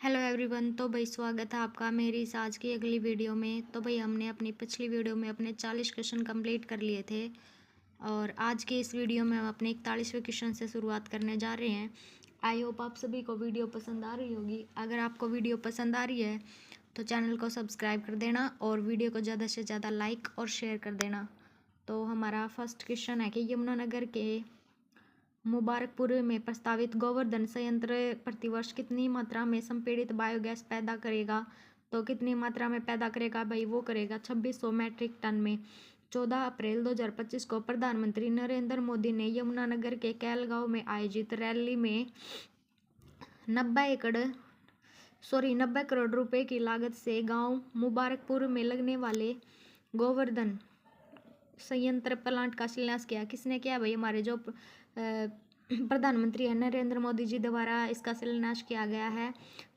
Hello everyone. तो भाई स्वागत है आपका मेरी इस आज की अगली वीडियो में। तो भाई हमने अपनी पिछली वीडियो में अपने 40 क्वेश्चन कंप्लीट कर लिए थे और आज के इस वीडियो में हम अपने 41वें क्वेश्चन से शुरुआत करने जा रहे हैं। आई होप आप सभी को वीडियो पसंद आ रही होगी। अगर आपको वीडियो पसंद आ रही है तो चैनल को सब्सक्राइब कर देना और वीडियो को ज़्यादा से ज़्यादा लाइक और शेयर कर देना। तो हमारा फर्स्ट क्वेश्चन है कि यमुनानगर के मुबारकपुर में प्रस्तावित गोवर्धन संयंत्र प्रतिवर्ष कितनी मात्रा में संपीड़ित बायोगैस पैदा करेगा। तो कितनी मात्रा में पैदा करेगा भाई, वो करेगा 2600 मैट्रिक टन में। 14 अप्रैल 2025 को प्रधानमंत्री नरेंद्र मोदी ने यमुनानगर के कैलगांव में आयोजित रैली में 90 करोड़ रुपए की लागत से गांव मुबारकपुर में लगने वाले गोवर्धन संयंत्र प्लांट का शिलान्यास किया। किसने किया भाई, हमारे जो प्रधानमंत्री है नरेंद्र मोदी जी द्वारा इसका शिलान्यास किया गया है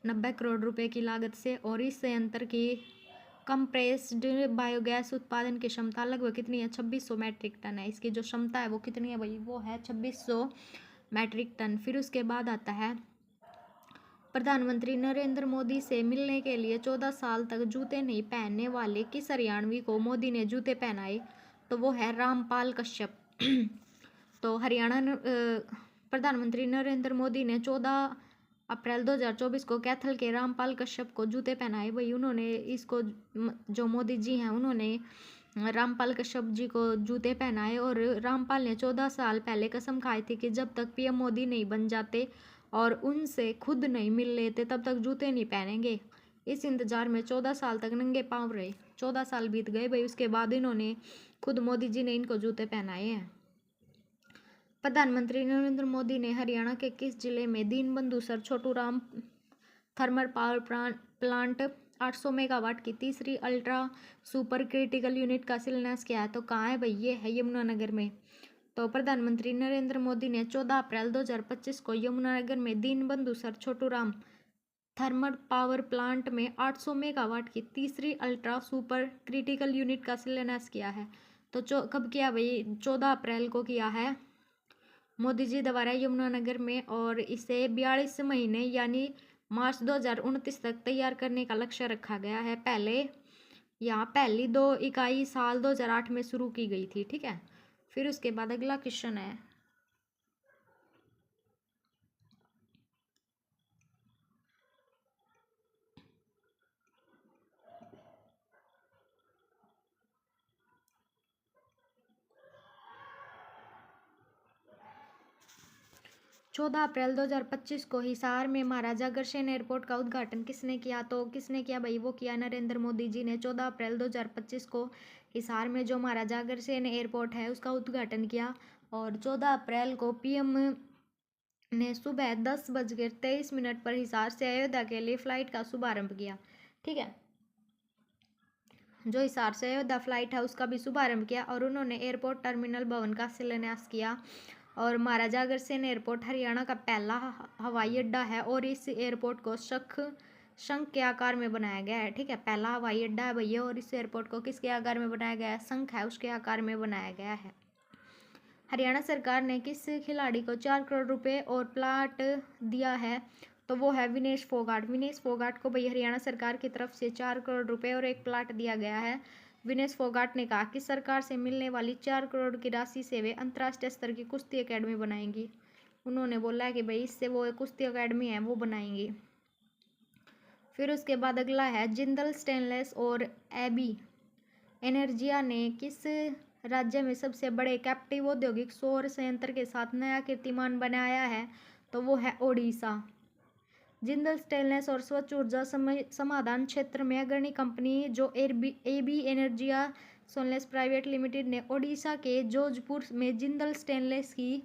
90 करोड़ रुपए की लागत से। और इस संयंत्र की कंप्रेस्ड बायोगैस उत्पादन की क्षमता लगभग कितनी है, 2600 मैट्रिक टन है। इसकी जो क्षमता है वो कितनी है भाई, वो है 2600 मैट्रिक टन। फिर उसके बाद आता है प्रधानमंत्री नरेंद्र मोदी से मिलने के लिए 14 साल तक जूते नहीं पहनने वाले किस हरियाणवी को मोदी ने जूते पहनाए। तो वो है रामपाल कश्यप। तो प्रधानमंत्री नरेंद्र मोदी ने 14 अप्रैल 2024 को कैथल के रामपाल कश्यप को जूते पहनाए। वही उन्होंने इसको जो मोदी जी हैं उन्होंने रामपाल कश्यप जी को जूते पहनाए। और रामपाल ने 14 साल पहले कसम खाई थी कि जब तक पीएम मोदी नहीं बन जाते और उनसे खुद नहीं मिल लेते तब तक जूते नहीं पहनेंगे। इस इंतजार में 14 साल तक नंगे पाँव रहे। 14 साल बीत गए भाई, उसके बाद इन्होंने खुद मोदी जी ने इनको जूते पहनाए हैं। प्रधानमंत्री नरेंद्र मोदी ने हरियाणा के किस जिले में Deenbandhu sir Chhotu Ram thermal power plant 800 megawatt की तीसरी अल्ट्रा सुपर क्रिटिकल यूनिट का शिलान्यास किया है। तो कहाँ है भाई, ये है यमुनानगर में। तो प्रधानमंत्री नरेंद्र मोदी ने 14 अप्रैल 2025 को यमुनानगर में Deenbandhu sir Chhotu Ram thermal power plant में 800 मेगावाट की तीसरी अल्ट्रा सुपर क्रिटिकल यूनिट का शिलान्यास किया है। तो कब किया भाई, 14 अप्रैल को किया है मोदी जी द्वारा यमुनानगर में। और इसे 42 महीने यानी मार्च 2029 तक तैयार करने का लक्ष्य रखा गया है। पहली 2 इकाई साल 2008 में शुरू की गई थी, ठीक है। फिर उसके बाद अगला क्वेश्चन है 14 अप्रैल 2025 को हिसार में महाराजा अग्रसेन एयरपोर्ट का उद्घाटन किसने किया। तो किसने किया भाई, वो किया नरेंद्र मोदी जी ने। 14 अप्रैल 2025 को हिसार में जो महाराजा अग्रसेन एयरपोर्ट है उसका उद्घाटन किया। और 14 अप्रैल को पीएम ने सुबह 10:23 पर हिसार से अयोध्या के लिए फ्लाइट का शुभारंभ किया, ठीक है। जो हिसार से अयोध्या फ्लाइट है उसका भी शुभारंभ किया। और उन्होंने एयरपोर्ट टर्मिनल भवन का शिलान्यास किया। और महाराजा अग्रसेन एयरपोर्ट हरियाणा का पहला हवाई अड्डा है और इस एयरपोर्ट को शंख के आकार में बनाया गया है, ठीक है। पहला हवाई अड्डा है भैया और इस एयरपोर्ट को किसके आकार में बनाया गया है, शंख है उसके आकार में बनाया गया है। हरियाणा सरकार ने किस खिलाड़ी को 4 करोड़ रुपए और प्लाट दिया है। तो वो है विनेश फोगाट। विनेश फोगाट को भाई हरियाणा सरकार की तरफ से 4 करोड़ रुपए और एक प्लाट दिया गया है। विनेश फोगाट ने कहा कि सरकार से मिलने वाली 4 करोड़ की राशि से वे अंतर्राष्ट्रीय स्तर की कुश्ती अकेडमी बनाएंगी। उन्होंने बोला है कि भाई इससे वो कुश्ती अकेडमी है वो बनाएंगी। फिर उसके बाद अगला है जिंदल स्टेनलेस और एबी एनर्जिया ने किस राज्य में सबसे बड़े कैप्टिव औद्योगिक सौर संयंत्र के साथ नया कीर्तिमान बनाया है। तो वो है ओडिशा। जिंदल स्टेनलेस और स्वच्छ ऊर्जा समाधान क्षेत्र में अग्रणी कंपनी जो एबी एनर्जिया सोलनेस प्राइवेट लिमिटेड ने ओडिशा के जोधपुर में जिंदल स्टेनलेस की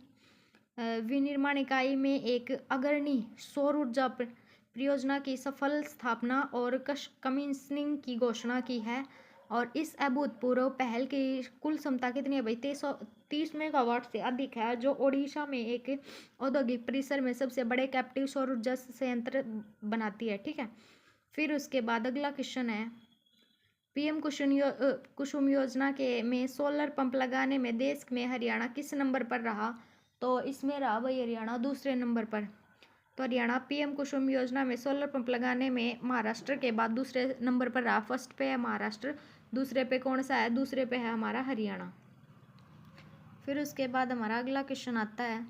विनिर्माण इकाई में एक अग्रणी सौर ऊर्जा परियोजना की सफल स्थापना और कमीशनिंग की घोषणा की है। और इस अभूतपूर्व पहल की कुल क्षमता कितनी है भाई, 30 मेगावाट से अधिक है, जो ओडिशा में एक औद्योगिक परिसर में सबसे बड़े कैप्टिव सौर ऊर्जा संयंत्र बनाती है, ठीक है। फिर उसके बाद अगला क्वेश्चन है पीएम कुसुम योजना के में सोलर पंप लगाने में देश में हरियाणा किस नंबर पर रहा। तो इसमें रहा भाई हरियाणा दूसरे नंबर पर। तो हरियाणा पीएम कुसुम योजना में सोलर पंप लगाने में महाराष्ट्र के बाद दूसरे नंबर पर रहा। फर्स्ट पे है महाराष्ट्र, दूसरे पे कौन सा है? दूसरे पे है हमारा हरियाणा। फिर उसके बाद हमारा अगला क्वेश्चन आता है,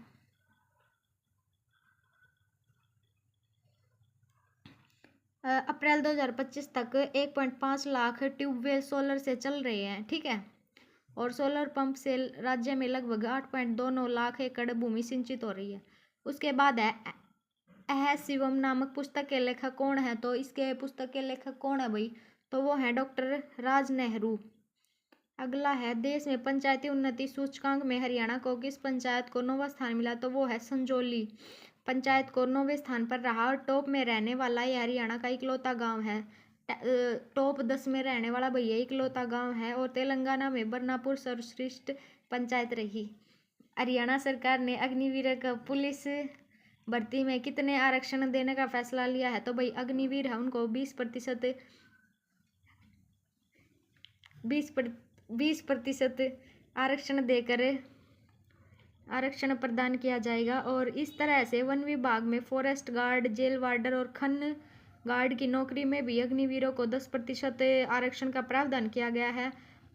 अप्रैल 2025 तक 1.5 लाख ट्यूबवेल सोलर से चल रहे हैं, ठीक है। और सोलर पंप से राज्य में लगभग 8.29 लाख एकड़ भूमि सिंचित हो रही है। उसके बाद है अह शिवम नामक पुस्तक के लेखक कौन है? तो इसके पुस्तक के लेखक कौन है भाई? तो वो है डॉक्टर राज नेहरू। अगला है, देश में पंचायती उन्नति सूचकांक में हरियाणा को किस पंचायत को 9वां स्थान मिला? तो वो है संजौली पंचायत को 9वें स्थान पर रहा। और टॉप में रहने वाला ये हरियाणा का इकलौता गांव है। टॉप 10 में रहने वाला भैया इकलौता गांव है। और तेलंगाना में बरनापुर सर्वश्रेष्ठ पंचायत रही। हरियाणा सरकार ने अग्निवीर का पुलिस भर्ती में कितने आरक्षण देने का फैसला लिया है? तो भाई अग्निवीर है उनको 20% आरक्षण देकर आरक्षण प्रदान किया जाएगा। और इस तरह से वन विभाग में फॉरेस्ट गार्ड, जेल वार्डर और खन गार्ड की नौकरी में भी अग्निवीरों को 10% आरक्षण का प्रावधान किया गया है।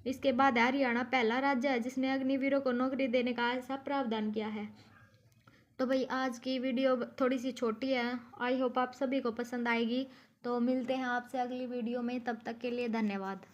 इसके बाद हरियाणा पहला राज्य है जिसने अग्निवीरों को नौकरी देने का ऐसा प्रावधान किया है। तो भाई आज की वीडियो थोड़ी सी छोटी है, आई होप आप सभी को पसंद आएगी। तो मिलते हैं आपसे अगली वीडियो में, तब तक के लिए धन्यवाद।